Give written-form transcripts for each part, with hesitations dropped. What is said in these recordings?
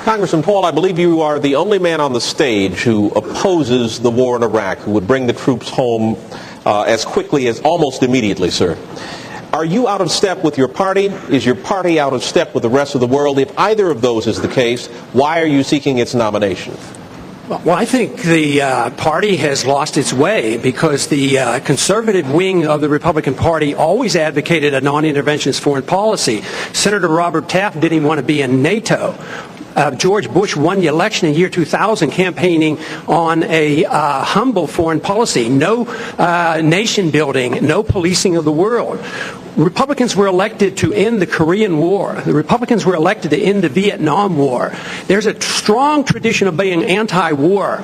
Congressman Paul, I believe you are the only man on the stage who opposes the war in Iraq, who would bring the troops home as quickly as almost immediately, sir. Are you out of step with your party? Is your party out of step with the rest of the world? If either of those is the case, why are you seeking its nomination? Well, I think the party has lost its way because the conservative wing of the Republican Party always advocated a non-interventionist foreign policy. Senator Robert Taft didn't even want to be in NATO. George Bush won the election in year 2000 campaigning on a humble foreign policy, no nation building, no policing of the world. Republicans were elected to end the Korean War. The Republicans were elected to end the Vietnam War. There's a strong tradition of being anti-war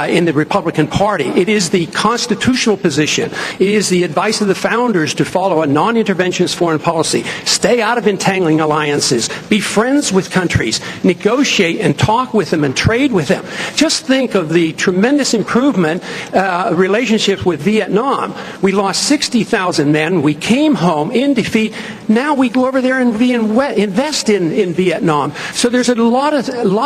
in the Republican Party. It is the constitutional position. It is the advice of the founders to follow a non-interventionist foreign policy. Stay out of entangling alliances. Be friends with countries. Negotiate and talk with them and trade with them. Just think of the tremendous improvement relationships with Vietnam. We lost 60,000 men. We came home in defeat. Now we go over there and invest in Vietnam. So there's a lot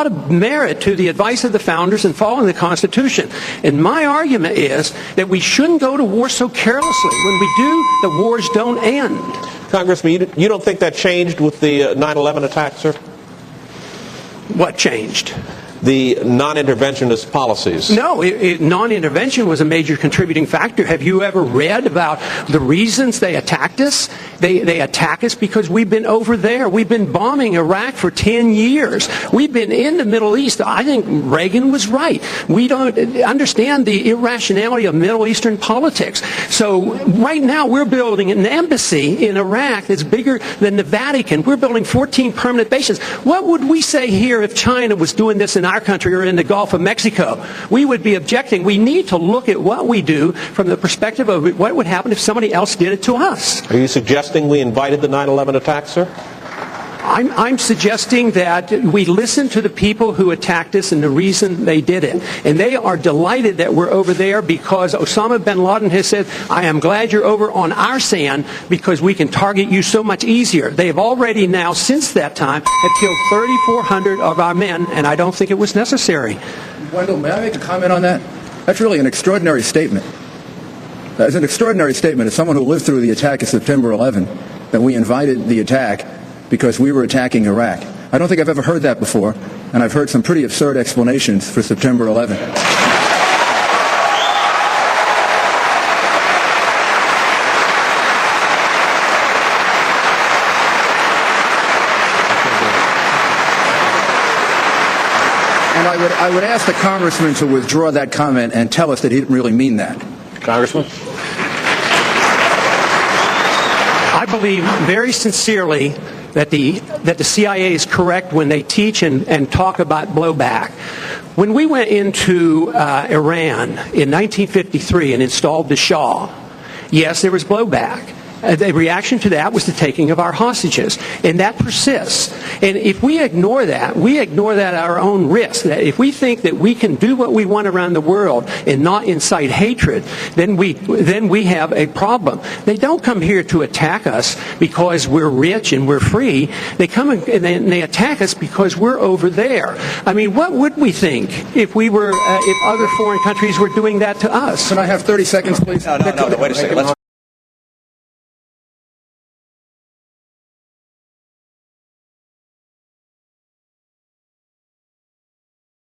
of merit to the advice of the founders and following the Constitution. And my argument is that we shouldn't go to war so carelessly. When we do, the wars don't end. Congressman, you don't think that changed with the 9/11 attack, sir? What changed? The non-interventionist policies. No, non-intervention was a major contributing factor. Have you ever read about the reasons they attacked us? They attack us because we've been over there. We've been bombing Iraq for 10 years. We've been in the Middle East. I think Reagan was right. We don't understand the irrationality of Middle Eastern politics. So right now we're building an embassy in Iraq that's bigger than the Vatican. We're building 14 permanent bases. What would we say here if China was doing this in our country or in the Gulf of Mexico? We would be objecting. We need to look at what we do from the perspective of what would happen if somebody else did it to us. Are you suggesting we invited the 9/11 attack, sir? I'm suggesting that we listen to the people who attacked us and the reason they did it. And they are delighted that we're over there because Osama bin Laden has said, I am glad you're over on our sand because we can target you so much easier. They have already now, since that time, have killed 3,400 of our men, and I don't think it was necessary. Wendell, may I make a comment on that? That's really an extraordinary statement. It's an extraordinary statement as someone who lived through the attack of September 11, that we invited the attack because we were attacking Iraq. I don't think I've ever heard that before, and I've heard some pretty absurd explanations for September 11. And I would ask the congressman to withdraw that comment and tell us that he didn't really mean that. Congressman? I believe very sincerely that the CIA is correct when they teach and talk about blowback. When we went into Iran in 1953 and installed the Shah, yes, there was blowback. The reaction to that was the taking of our hostages, and that persists. And if we ignore that at our own risk. That if we think that we can do what we want around the world and not incite hatred, then we have a problem. They don't come here to attack us because we're rich and we're free. They come and they attack us because we're over there. I mean, what would we think if we were if other foreign countries were doing that to us? Can I have 30 seconds, please? No, wait a second.